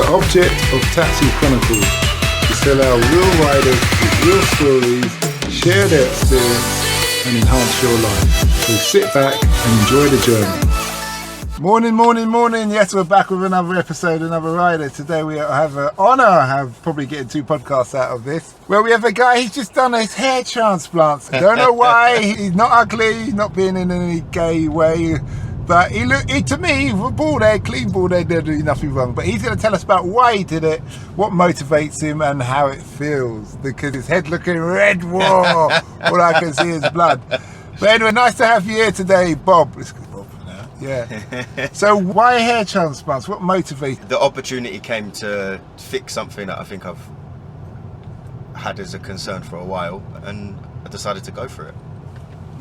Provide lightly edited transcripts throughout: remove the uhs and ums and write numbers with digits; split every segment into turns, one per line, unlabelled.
object of Taxi Chronicles is to allow real riders with real stories share their experience and enhance your life. So sit back and enjoy the journey. Morning. Yes, we're back with another episode, another rider. Today we have an honour, probably getting 2 podcasts out of this, where we have a guy, he's just done his hair transplants. Don't know why, he's not ugly, he's not being in any gay way, but to me, bald head, clean bald head, didn't do nothing wrong. But he's going to tell us about why he did it, what motivates him and how it feels, because his head looking red, whoa, all I can see is blood. But anyway, nice to have you here today, Bob. Yeah. So why hair transplants? What motivated?
The opportunity came to fix something that I think I've had as a concern for a while, and I decided to go for it.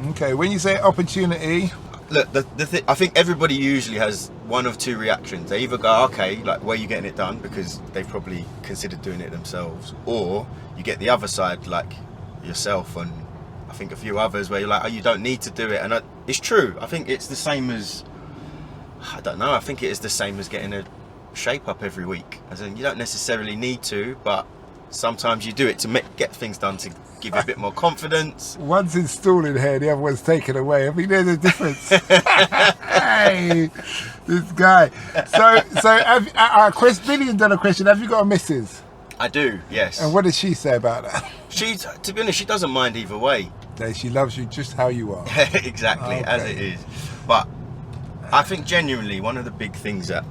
Okay, when you say opportunity...
Look, I think everybody usually has one of 2 reactions. They either go, okay, like, where are you getting it done? Because they've probably considered doing it themselves. Or you get the other side, like yourself and I think a few others, where you're like, oh, you don't need to do it. And it's true. I think it's the same as... I don't know, I think it is the same as getting a shape up every week. As in, you don't necessarily need to, but sometimes you do it to get things done, to give you a bit more confidence.
One's installing hair, the other one's taken away. I think there's a difference. Hey, this guy. So Billy's done a question. Have you got a missus?
I do, yes.
And what does she say about that?
To be honest, she doesn't mind either way.
She loves you just how you are.
Exactly, okay. As it is. But I think genuinely one of the big things that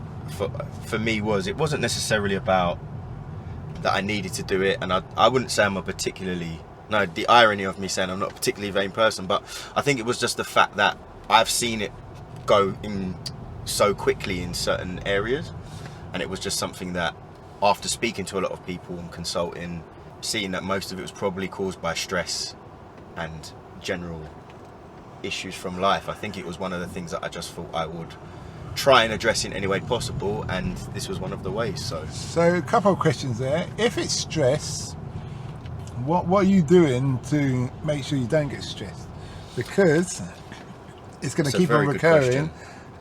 for me was, it wasn't necessarily about that I needed to do it, and I wouldn't say I'm the irony of me saying I'm not a particularly vain person, but I think it was just the fact that I've seen it go in so quickly in certain areas, and it was just something that, after speaking to a lot of people and consulting, seeing that most of it was probably caused by stress and general issues from life, I think it was one of the things that I just thought I would try and address in any way possible, and this was one of the ways. So
a couple of questions there. If it's stress, what are you doing to make sure you don't get stressed? Because it's going to keep on recurring,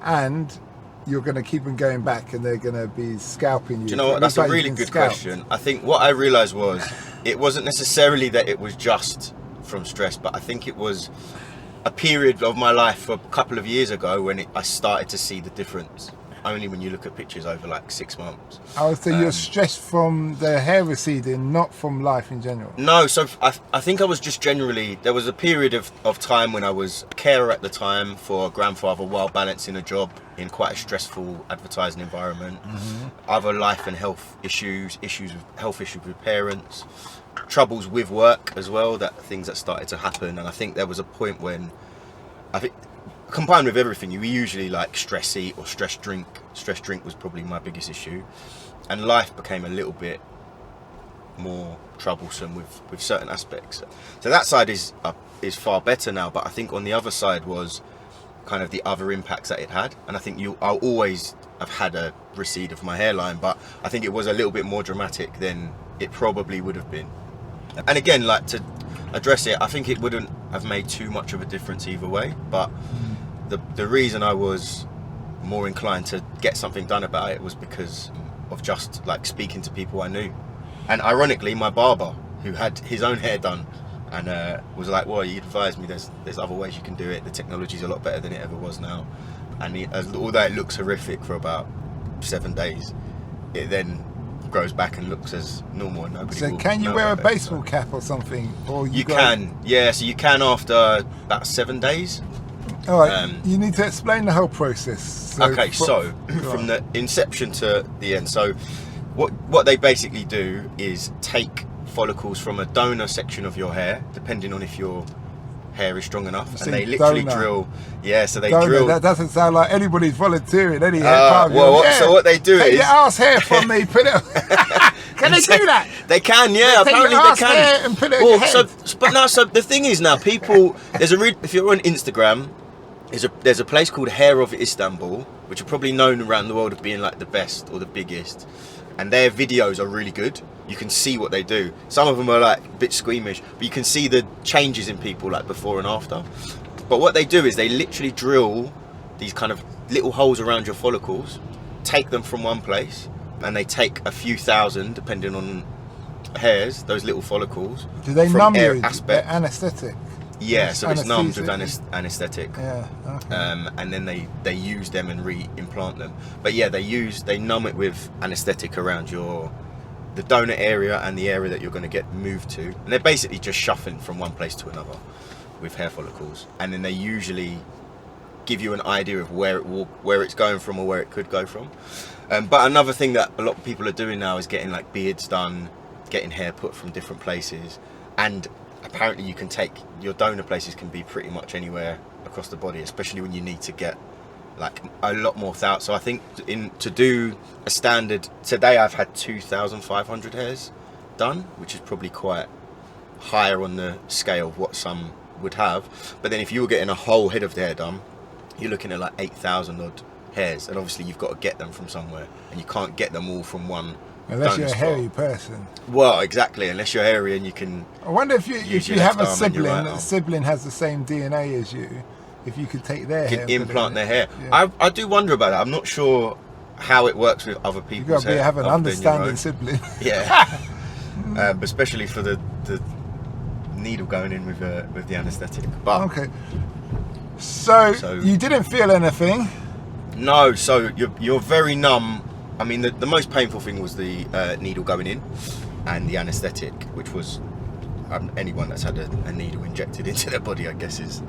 and you're going to keep on going back, and they're going to be scalping you.
Do you know what? That's a really good question. I think what I realised was, it wasn't necessarily that it was just from stress, but I think it was a period of my life a couple of years ago when I started to see the difference, only when you look at pictures over like 6 months.
Oh, so you're stressed from the hair receding, not from life in general?
No, so I think I was just generally, there was a period of time when I was a carer at the time for a grandfather while balancing a job in quite a stressful advertising environment. Mm-hmm. Other life and health issues with parents, troubles with work as well, things that started to happen. And I think there was a point when, I think combined with everything, you usually like stress eat or stress drink. Stress drink was probably my biggest issue, and life became a little bit more troublesome with certain aspects. So that side is far better now, but I think on the other side was kind of the other impacts that it had. And I think I'll always have had a recede of my hairline, but I think it was a little bit more dramatic than it probably would have been. And again, like, to address it, I think it wouldn't have made too much of a difference either way, but the reason I was more inclined to get something done about it was because of just like speaking to people I knew. And ironically, my barber, who had his own hair done, and was like, well, you advised me there's other ways you can do it, the technology's a lot better than it ever was now, and although it looks horrific for about 7 days, it then grows back and looks as normal, and nobody
So can you wear a baseball cap or something? Or
you can, yeah, so you can after about 7 days.
All right, you need to explain the whole process.
So from the inception to the end. So what they basically do is take follicles from a donor section of your hair, depending on if your hair is strong enough, and they literally drill. Yeah, so they drill.
That doesn't sound like anybody's volunteering any hair part.
So what they do is,
your ass hair from me, put it. Can they do that?
They can, yeah. Apparently they can.
Hair and put it on your head.
So the thing is now, people, if you're on Instagram, there's a place called Hair of Istanbul, which are probably known around the world of being like the best or the biggest, and their videos are really good. You can see what they do. Some of them are like a bit squeamish, but you can see the changes in people like before and after. But what they do is they literally drill these kind of little holes around your follicles, take them from one place, and they take a few thousand, depending on hairs, those little follicles.
Do they
from
numb
air
you?
aspect.
They're anaesthetic.
Yeah, so it's numbed with
Anesthesia.
anaesthetic.
Yeah. Okay.
And then they use them and re-implant them. But yeah, they numb it with anaesthetic around the donor area and the area that you're going to get moved to, and they're basically just shuffling from one place to another with hair follicles, and then they usually give you an idea of where it's going from or where it could go from. But another thing that a lot of people are doing now is getting like beards done, getting hair put from different places, and apparently you can take your donor places can be pretty much anywhere across the body, especially when you need to get like a lot more out. So I think to do a standard today, I've had 2,500 hairs done, which is probably quite higher on the scale of what some would have. But then if you were getting a whole head of the hair done, you're looking at like 8,000 odd hairs, and obviously you've got to get them from somewhere, and you can't get them all from one.
Unless you're a hairy person.
Well, exactly. Unless you're hairy and you can.
I wonder if you have a sibling,
right
that sibling has the same DNA as you, if you could take their hair.
Implant their hair.
Yeah.
I do wonder about that. I'm not sure how it works with other people's hair.
You've got to have an
other than your
understanding
own.
sibling.
Yeah. But especially for the needle going in with the anaesthetic. But
Okay. So you didn't feel anything?
no, so you're very numb. I mean, the most painful thing was the needle going in and the anaesthetic, which was anyone that's had a needle injected into their body, I guess,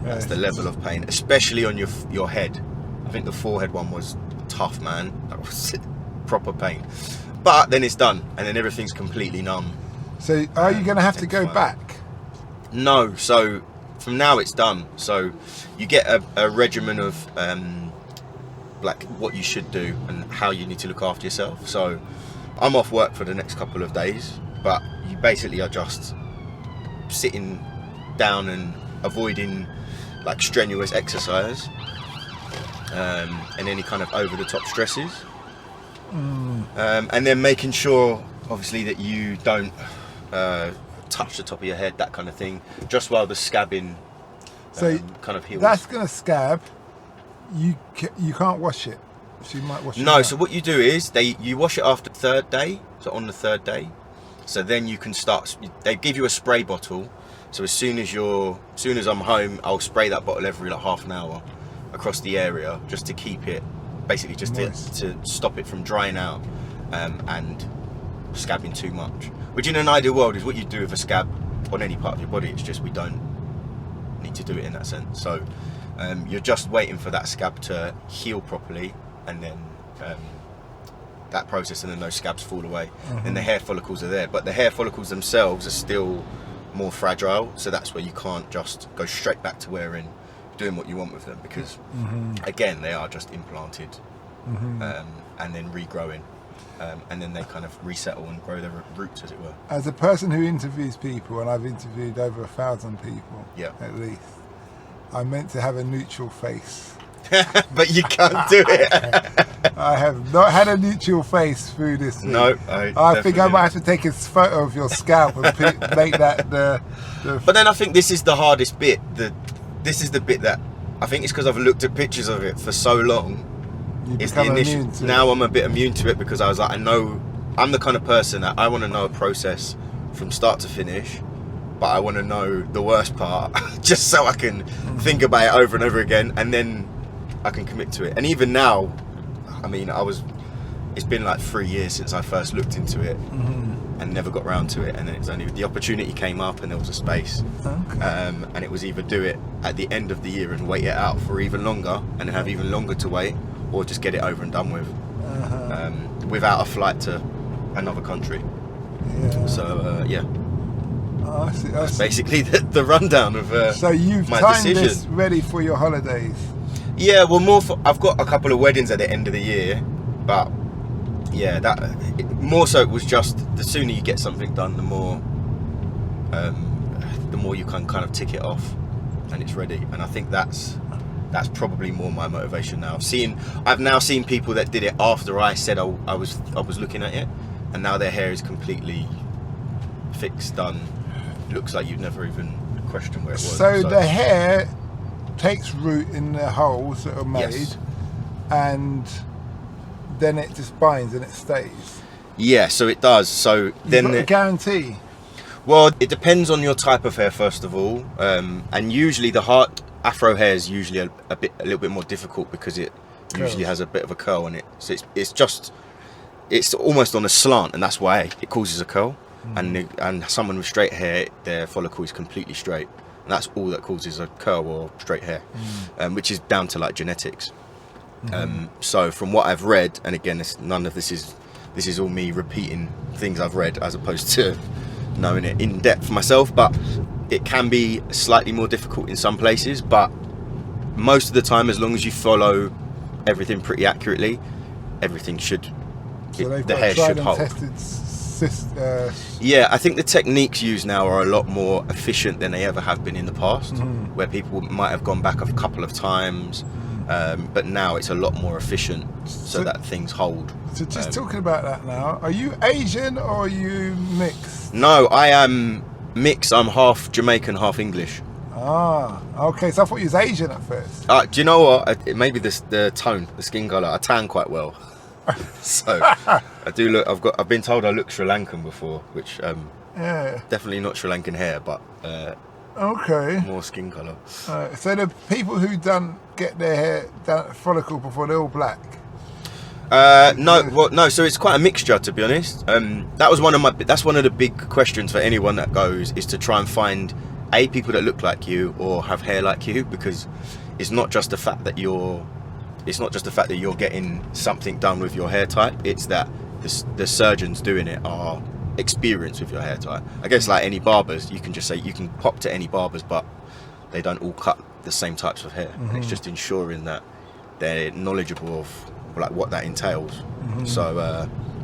that's the level of pain, especially on your head. I think the forehead one was tough, man. That was proper pain. But then it's done, and then everything's completely numb.
So are you going to have to go
fine.
back?
No, so from now it's done. So you get a regimen of like what you should do and how you need to look after yourself. So I'm off work for the next couple of days, but you basically are just sitting down and avoiding like strenuous exercise and any kind of over-the-top stresses, and then making sure obviously that you don't touch the top of your head, that kind of thing, just while the scabbing kind of heals.
That's going to scab. You can't wash it. So you might wash it.
No,
out.
so what you do is you wash it after the third day. So on the third day, so then you can start. They give you a spray bottle. So as soon as I'm home, I'll spray that bottle every like half an hour across the area, just to keep it, basically just to stop it from drying out and scabbing too much. Which in an ideal world is what you do with a scab on any part of your body. It's just we don't need to do it in that sense. So you're just waiting for that scab to heal properly, and then that process, and then those scabs fall away, and the hair follicles are there. But the hair follicles themselves are still more fragile, so that's where you can't just go straight back to wearing, doing what you want with them, because again, they are just implanted and then regrowing, and then they kind of resettle and grow their roots, as it were.
As a person who interviews people, and I've interviewed over 1,000 people, at least, I'm meant to have a neutral face.
But you can't do it.
I have not had a neutral face through this thing.
No,
I think I might have to take a photo of your scalp and make that the.
But then I think this is the hardest bit. This is the bit that I think it's because I've looked at pictures of it for so long. It's the initial. Now I'm a bit immune to it, because I was like, I know I'm the kind of person that I want to know a process from start to finish, but I want to know the worst part just so I can think about it over and over again, and then I can commit to it. And even now, I mean, it's been like 3 years since I first looked into it and never got round to it, and then it was only the opportunity came up and there was a space, and it was either do it at the end of the year and wait it out for even longer and then have even longer to wait, or just get it over and done with without a flight to another country. So
I see.
that's basically the rundown of
so you've
my
timed
decision.
this ready for your holidays.
Yeah, well, I've got a couple of weddings at the end of the year, but yeah, more so it was just the sooner you get something done, the more you can kind of tick it off, and it's ready. And I think that's probably more my motivation now. I've now seen people that did it after I said I was looking at it, and now their hair is completely fixed, done. Looks like you'd never even questioned where it was.
So the hair takes root in the holes that are made,
Yes.
and then it just binds and it stays.
Yeah, so it does. So then
You've got a guarantee.
Well, it depends on your type of hair first of all, and usually the afro hair is usually a little bit more difficult because it usually has a bit of a curl on it. So it's almost on a slant, and that's why it causes a curl. And someone with straight hair, their follicle is completely straight, and that's all that causes a curl or straight hair, which is down to like genetics. So from what I've read, and again, none of this is all me repeating things I've read as opposed to knowing it in depth myself, but it can be slightly more difficult in some places, but most of the time, as long as you follow everything pretty accurately, everything should, the hair should hold. Yeah, I think the techniques used now are a lot more efficient than they ever have been in the past, where people might have gone back a couple of times, but now it's a lot more efficient so that things hold.
So just talking about that now, are you Asian or are you mixed?
No, I am mixed. I'm half Jamaican, half English.
Ah, okay. So I thought you was Asian at first.
Do you know what? Maybe the tone, the skin colour. I tan quite well, so I do look. I've been told I look Sri Lankan before, which definitely not Sri Lankan hair, but
okay,
more skin colour.
So the people who don't get their hair done follicle before, they're all black.
No. So it's quite a mixture, to be honest. That's one of the big questions for anyone that goes, is to try and find people that look like you or have hair like you, because it's not just the fact that you're getting something done with your hair type. It's that the surgeons doing it are experienced with your hair type. I guess like any barbers, you can just say you can pop to any barbers, but they don't all cut the same types of hair. It's just ensuring that they're knowledgeable of like what that entails. So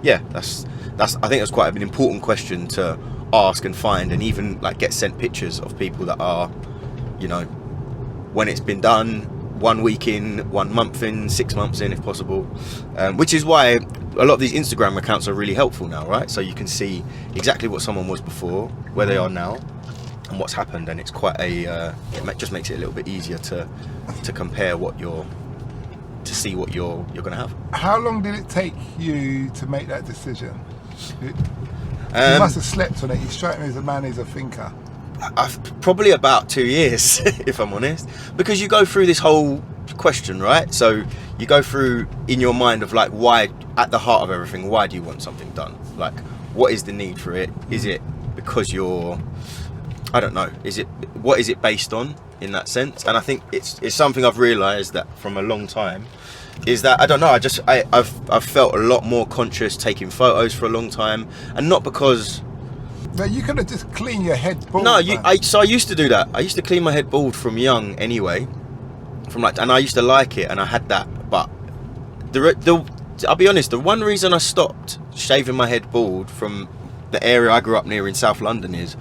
that's I think that's quite an important question to ask and find, and even like get sent pictures of people that are, when it's been done, 1 week in, 1 month in, 6 months in, if possible, which is why a lot of these Instagram accounts are really helpful now, right? So you can see exactly what someone was before, where they are now, and what's happened, and it's quite it just makes it a little bit easier to compare to see what you're going to have.
How long did it take you to make that decision? You must have slept on it. You strike me as a man who's a thinker.
Probably about 2 years, if I'm honest, because you go through this whole question, right? So you go through in your mind of like, why, at the heart of everything, why do you want something done? Like, what is the need for it? Is it because I don't know, what is it based on in that sense? And I think it's something I've realised that from a long time, is that I don't know, I've felt a lot more conscious taking photos for a long time, and not because.
But you could have just cleaned your head bald.
No, so I used to do that. I used to clean my head bald from young anyway, and I used to like it, and I had that. But I'll be honest, the one reason I stopped shaving my head bald from the area I grew up near in South London is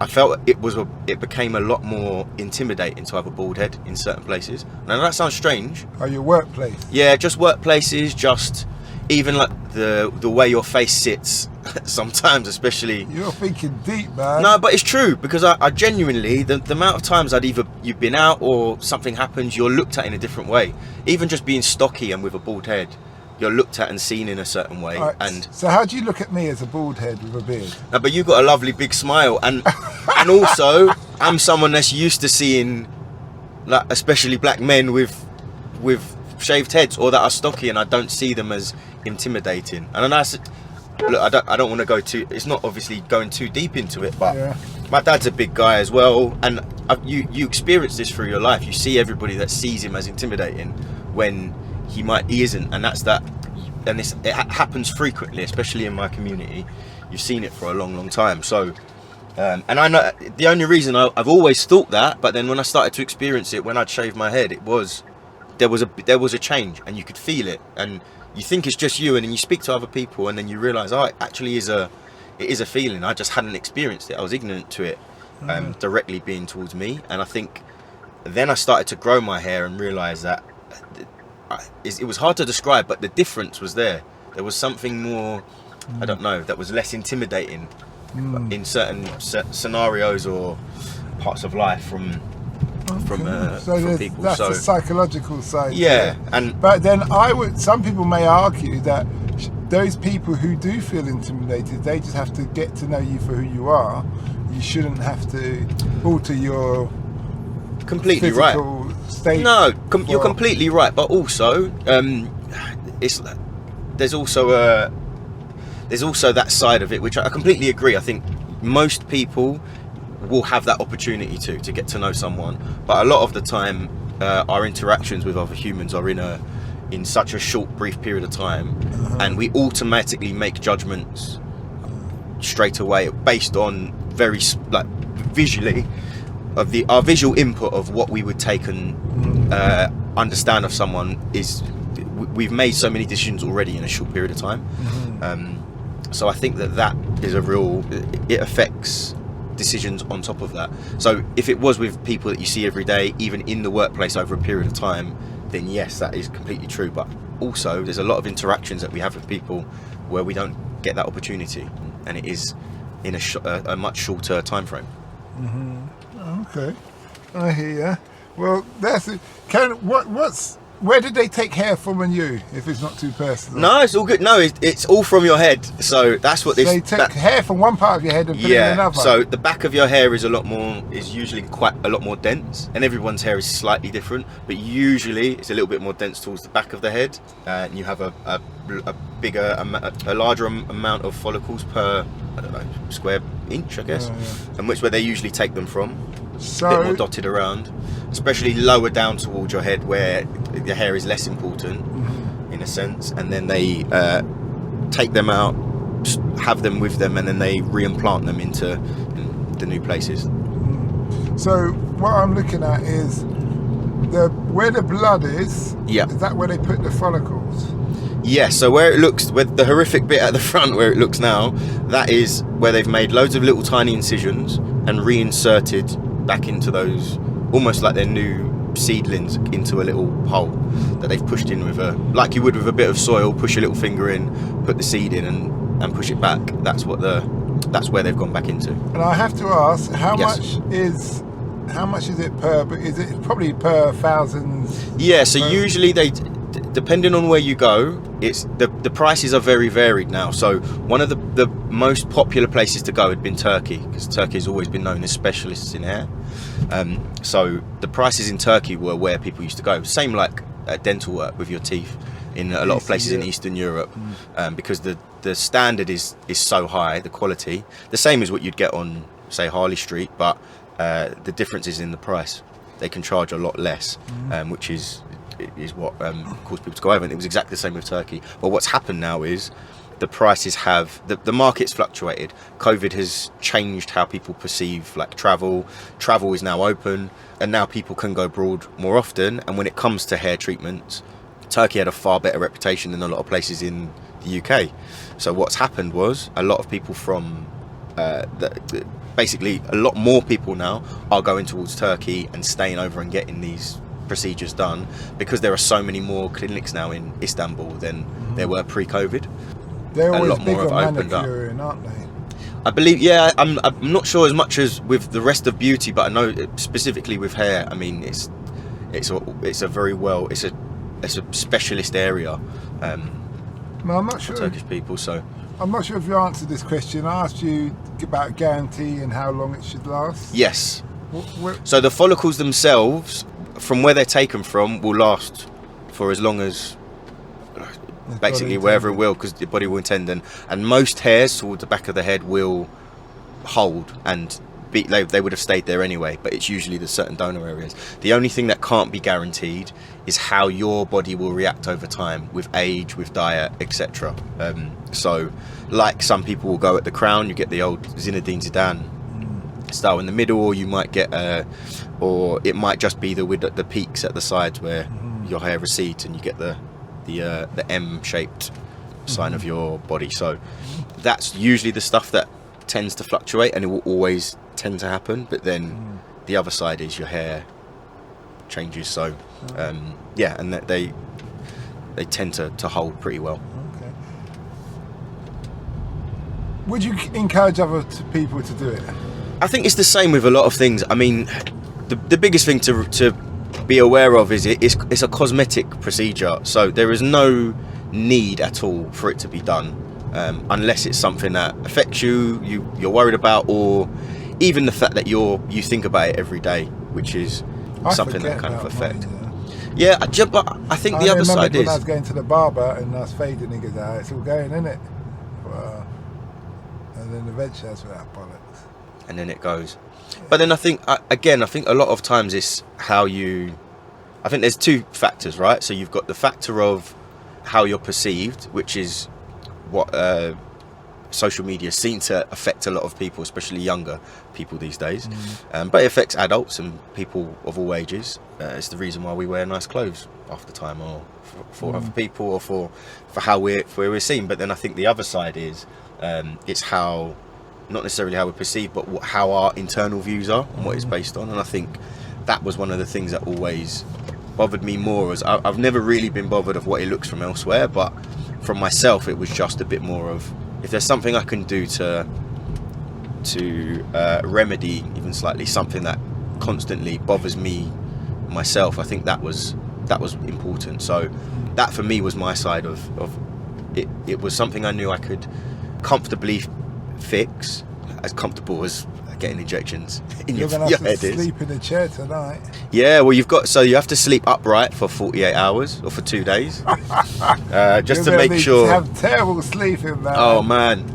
I felt it became a lot more intimidating to have a bald head in certain places. Now that sounds strange.
Oh, your workplace? Yeah,
just workplaces, just even like the way your face sits sometimes, especially.
You're thinking deep, man.
No, but it's true, because I genuinely, the amount of times you've been out or something happens, you're looked at in a different way. Even just being stocky and with a bald head, you're looked at and seen in a certain way.
Right.
And
so how do you look at me as a bald head with a beard?
No, but you've got a lovely big smile, and also I'm someone that's used to seeing, like, especially black men with shaved heads or that are stocky, and I don't see them as intimidating. And look, I don't want to go too. It's not obviously going too deep into it, but my dad's a big guy as well, and you experience this through your life. You see everybody that sees him as intimidating when he isn't, and it happens frequently, especially in my community. You've seen it for a long time. So and I know the only reason I've always thought that, but then when I started to experience it, when I'd shave my head, there was a change, and you could feel it, and you think it's just you, and then you speak to other people, and then you realise, it actually is a feeling. I just hadn't experienced it. I was ignorant to it directly being towards me. And I think then I started to grow my hair and realise that it was hard to describe, but the difference was there. There was something more, I don't know, that was less intimidating in certain scenarios or parts of life from from people.
That's
so
the psychological side.
yeah,
But then some people may argue that those people who do feel intimidated, they just have to get to know you for who you are. You shouldn't have to alter your
completely right.
State.
No, you're completely right. But also, there's also that side of it, which I completely agree. I think most people will have that opportunity to get to know someone, but a lot of the time, our interactions with other humans are in such a short, brief period of time, and we automatically make judgments straight away based on very visually of our visual input of what we would take and understand of someone is we've made so many decisions already in a short period of time. So I think that is it affects decisions on top of that. So if it was with people that you see every day, even in the workplace over a period of time, then yes, that is completely true. But also there's a lot of interactions that we have with people where we don't get that opportunity, and it is in a much shorter time frame.
Okay, I hear you. Well, that's it. Where did they take hair from on you, if it's not too personal?
No, it's all good. No, it's all from your head. So that's what this.
They take hair from one part of your head and put it in another.
So the back of your hair is usually quite a lot more dense, and everyone's hair is slightly different. But usually it's a little bit more dense towards the back of the head, and you have a larger amount of follicles per square inch, I guess, and which where they usually take them from.
So,
a bit more dotted around, especially lower down towards your head where the hair is less important in a sense, and then they take them out, have them with them, and then they reimplant them into the new places.
So what I'm looking at is where the blood is.
Yeah.
Is that where they put the follicles?
Yeah, so where the horrific bit at the front where it looks now, that is where they've made loads of little tiny incisions and reinserted back into those, almost like they're new seedlings, into a little hole that they've pushed in like you would with a bit of soil, push a little finger in, put the seed in and push it back. That's where they've gone back into. And
I have to ask, how
Yes.
much is it per, is it probably per thousand?
Yeah, so usually depending on where you go, it's the prices are very varied now. So one of the most popular places to go had been Turkey, because Turkey has always been known as specialists in hair. So the prices in Turkey were where people used to go. Same like dental work with your teeth in a lot of places in Eastern Europe, because the standard is so high, the quality, the same as what you'd get on, say, Harley Street, but the difference is in the price. They can charge a lot less, which is what caused people to go over, and it was exactly the same with Turkey. But what's happened now is the prices the market's fluctuated. COVID has changed how people perceive like travel is now open, and now people can go abroad more often. And when it comes to hair treatments, Turkey had a far better reputation than a lot of places in the UK. So what's happened was a lot of people from basically a lot more people now are going towards Turkey and staying over and getting these procedures done, because there are so many more clinics now in Istanbul than there were pre-COVID.
They're
a
always
lot more
big
have
on
opened up,
manicuring, aren't they?
I believe. Yeah, I'm not sure as much as with the rest of beauty, but I know specifically with hair, I mean it's a specialist area
No, I'm not sure.
for Turkish people. So
I'm not sure if you answered this question. I asked you about guarantee and how long it should last.
yes, so the follicles themselves, from where they're taken from, will last for as long as basically wherever it will, because the body will intend, and most hairs towards the back of the head will hold and they would have stayed there anyway, but it's usually the certain donor areas. The only thing that can't be guaranteed is how your body will react over time, with age, with diet, etc. So like some people will go at the crown, you get the old Zinedine Zidane style in the middle, or you might get or it might just be with the peaks at the sides where your hair recedes and you get the M-shaped sign of your body. So that's usually the stuff that tends to fluctuate, and it will always tend to happen. But then the other side is your hair changes. So and they tend to hold pretty well.
Okay. Would you encourage other people to do it?
I think it's the same with a lot of things. I mean, the biggest thing to be aware of is it's a cosmetic procedure, so there is no need at all for it to be done, unless it's something that affects you're worried about, or even the fact that you think about it every day, which is something that kind of affects. Yeah, but I think the other side is...
when I was going to the barber and I was fading, he goes, it's all going, innit? Well, and then eventually I was like, bollocks.
And then it goes. Yeah. But then I think a lot of times it's how you... I think there's two factors, right? So you've got the factor of how you're perceived, which is what social media seems to affect a lot of people, especially younger people these days. But it affects adults and people of all ages. It's the reason why we wear nice clothes half the time, or for other people, or for how we're seen. But then I think the other side is it's how, not necessarily how we're perceived, but how our internal views are and what it's based on. And I think that was one of the things that always bothered me more. As I've never really been bothered of what it looks from elsewhere, but from myself it was just a bit more of, if there's something I can do to remedy even slightly something that constantly bothers me myself, I think that was important. So that for me was my side of it. It was something I knew I could comfortably fix, as comfortable as getting injections in your head. You're gonna have to
sleep in a chair tonight.
Yeah, well, you have to sleep upright for 48 hours or for 2 days, just to make sure.
You have terrible sleeping, man.
Oh man,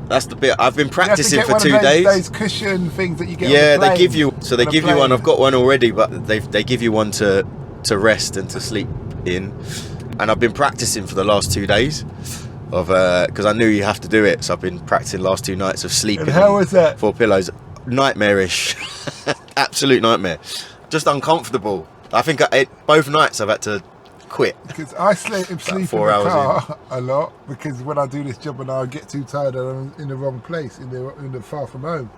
that's the bit I've been practicing for 2 days.
Those cushion things that you get.
Yeah,
on the plane,
they give you one. I've got one already, but they give you one to rest and to sleep in, and I've been practicing for the last 2 days. Because I knew you have to do it, so I've been practicing last 2 nights of sleeping.
And how was that?
4 pillows. Nightmarish. Absolute nightmare. Just uncomfortable. I think both nights I've had to quit.
Because I sleep in the car a lot, because when I do this job and I get too tired and I'm in the wrong place, in the far from home.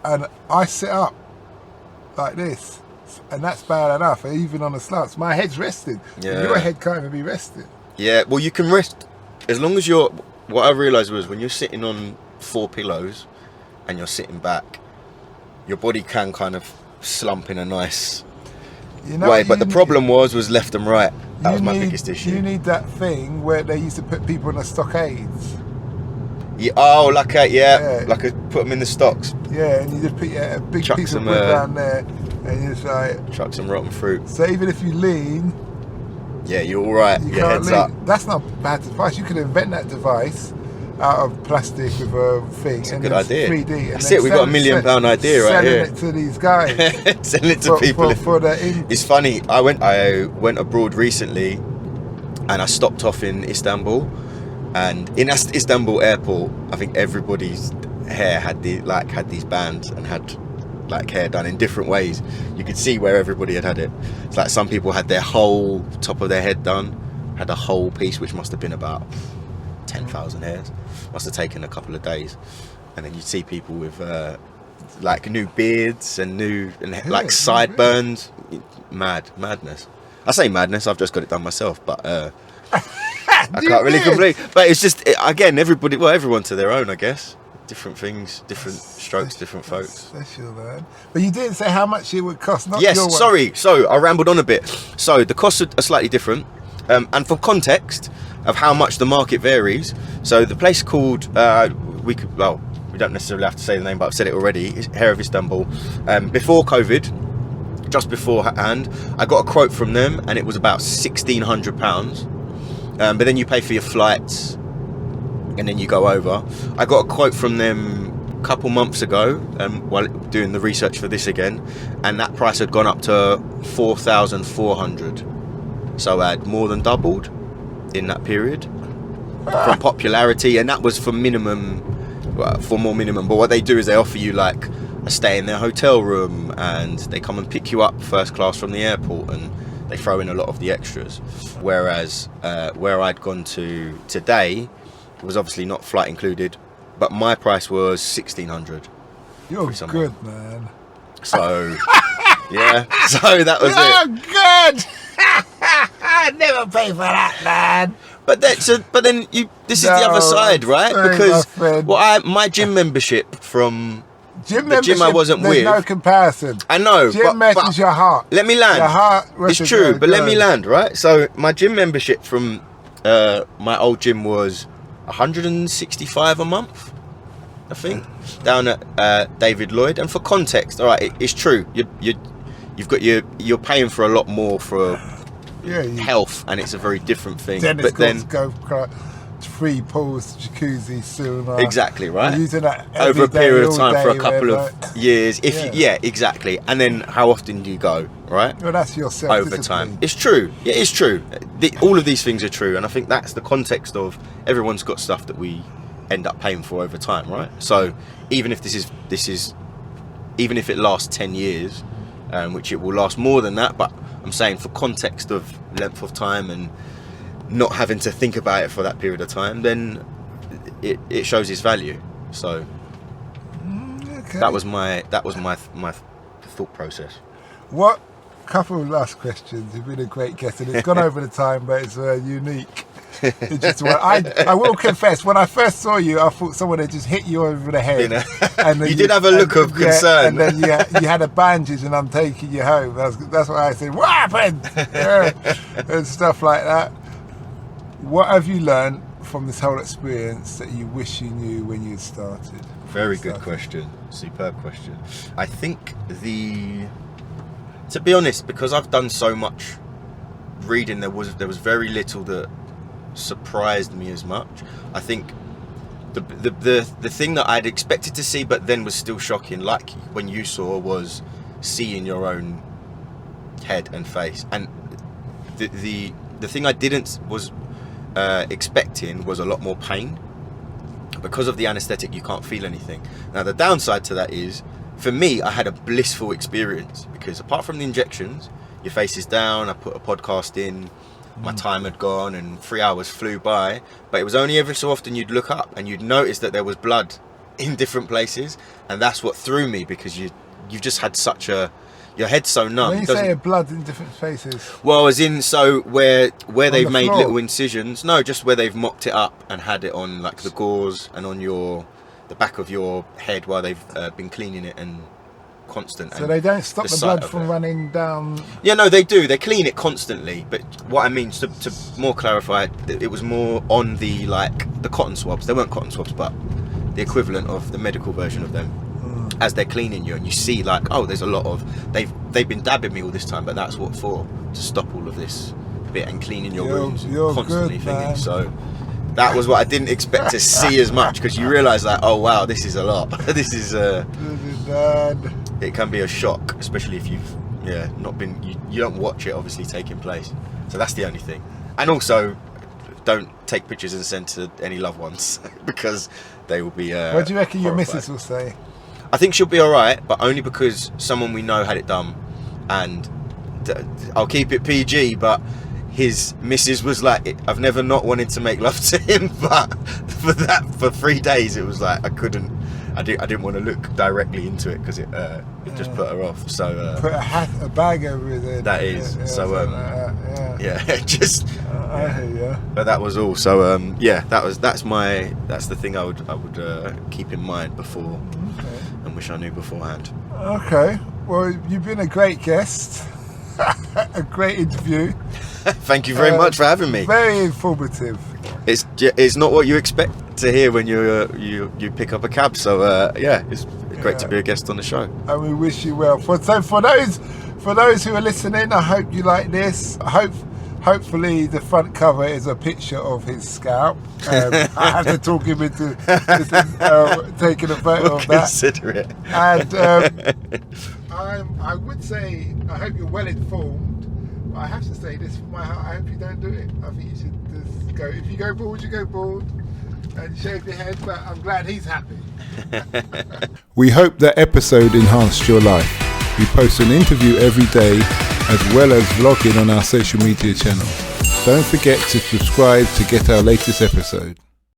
And I sit up like this, and that's bad enough, even on a slant. My head's rested.
Yeah.
Your head can't even be rested.
Yeah, well, you can rest as long as you're... What I realised was when you're sitting on 4 pillows and you're sitting back, your body can kind of slump in a nice way. But the problem was left and right. That was my biggest issue.
You need that thing where they used to put people in the stockades.
Yeah, put them in the stocks.
Yeah, and you just put a big piece of wood down there, and you just like
chuck some rotten fruit.
So even if you lean,
yeah, you're all right. Your head's up.
That's not bad device. You could invent that device out of plastic with a thing.
It's a good idea.
3D.
That's it. We've got £1 million idea right here.
Selling it to these guys.
Selling it to people. It's funny. I went abroad recently, and I stopped off in Istanbul, and in Istanbul airport, I think everybody's hair had these bands and had like hair done in different ways. You could see where everybody had it. It's like some people had their whole top of their head done, had a whole piece, which must have been about 10,000 hairs. Must have taken a couple of days. And then you'd see people with like new beards and like sideburns. Madness. I say madness, I've just got it done myself, but I can't really complain. But it's just, again, everyone to their own, I guess. Different things, different strokes, different folks.
Special, man. But you didn't say how much it would cost.
Sorry. So I rambled on a bit. So the costs are slightly different. And for context of how much the market varies, so the place called, we don't necessarily have to say the name, but I've said it already, it's Hair of Istanbul. Before COVID, just beforehand, I got a quote from them, and it was about £1,600. But then you pay for your flights, and then you go over. I got a quote from them a couple months ago, while doing the research for this again, and that price had gone up to 4,400. So I had more than doubled in that period from popularity, and that was for more minimum. But what they do is they offer you like a stay in their hotel room, and they come and pick you up first class from the airport, and they throw in a lot of the extras. Whereas where I'd gone to today, it was obviously not flight included, but my price was 1,600.
You're good, man.
So yeah, so that was it.
You're good. I'd never pay for that, man.
But this is the other side, right? Because my gym membership from
Gym
the gym I wasn't
there's
with.
no comparison.
I know.
Gym matches your heart.
Let me land.
Your heart.
It's true, but let me land, right? So my gym membership from my old gym was $165 a month, I think, down at David Lloyd. And for context, all right, it's true. You're paying for a lot more for health, and it's a very different thing.
But then free pools, jacuzzi, sauna.
Exactly, right.
Using that
over a period of time for a couple
of
years. Exactly. And then how often do you go, right?
Well, that's yourself.
Over time. It's true. Yeah, it's true. All of these things are true, and I think that's the context of everyone's got stuff that we end up paying for over time, right? So even if even if it lasts 10 years, which it will last more than that, but I'm saying for context of length of time and not having to think about it for that period of time, then it shows its value. So that was my thought process.
What couple of last questions. You've been a great guest, and it's gone over the time, but it's unique. It's just I will confess, when I first saw you, I thought someone had just hit you over the head. And then
you did have a look of concern.
And then you had a bandage, and I'm taking you home. That's why I said, what happened? And stuff like that. What have you learned from this whole experience that you wish you knew when you started?
Very good question. Superb question. I think to be honest, because I've done so much reading, there was very little that surprised me as much. I think the thing that I'd expected to see, but then was still shocking, like when you saw, was seeing your own head and face. And the thing I didn't was expecting was a lot more pain. Because of the anesthetic, you can't feel anything. Now the downside to that is, for me, I had a blissful experience, because apart from the injections, your face is down, I put a podcast in, my time had gone and 3 hours flew by, but it was only every so often you'd look up and you'd notice that there was blood in different places, and that's what threw me, because you've just had your head's so numb.
When you say blood in different places?
Well, as in, so where they've made
floor?
little incisions. No, just where they've mocked it up and had it on like the gauze and on the back of your head while they've been cleaning it and constant.
So they don't stop the blood from running down?
Yeah, no, they do. They clean it constantly. But what I mean, to more clarify, it was more on the cotton swabs. They weren't cotton swabs, but the equivalent of the medical version of them. As they're cleaning you, and you see there's a lot of they've been dabbing me all this time, but that's what for, to stop all of this bit and cleaning your wounds constantly
good,
thinking. So that was what I didn't expect to see as much, because you realise oh wow, this is a lot. This is
bad.
It can be a shock, especially if you've not been you don't watch it obviously taking place. So that's the only thing. And also, don't take pictures and send to any loved ones because they will be
what do you reckon your
horrified.
missus will say?
I think she'll be alright, but only because someone we know had it done, and I'll keep it PG, but his missus was like, I've never not wanted to make love to him, but for 3 days it was like I didn't want to look directly into it, because it just put her off. So
put a bag over it.
That is just.
I hear you.
But that was all. So that's the thing I would keep in mind before.
Okay.
And wish I knew beforehand.
Okay, well, you've been a great guest, a great interview.
Thank you very much for having me.
Very informative.
It's not what you expect to hear when you pick up a cab. So it's great to be a guest on the show.
And we wish you well. For those who are listening, I hope you like this. Hopefully the front cover is a picture of his scalp. I have to talk him into taking a photo of that.
Consider it.
And I would say, I hope you're well informed. But I have to say this from my heart, I hope you don't do it. I think you should just go. If you go bald, you go bald and shave your head. But I'm glad he's happy. We hope that episode enhanced your life. We post an interview every day, as well as vlogging on our social media channel. Don't forget to subscribe to get our latest episode.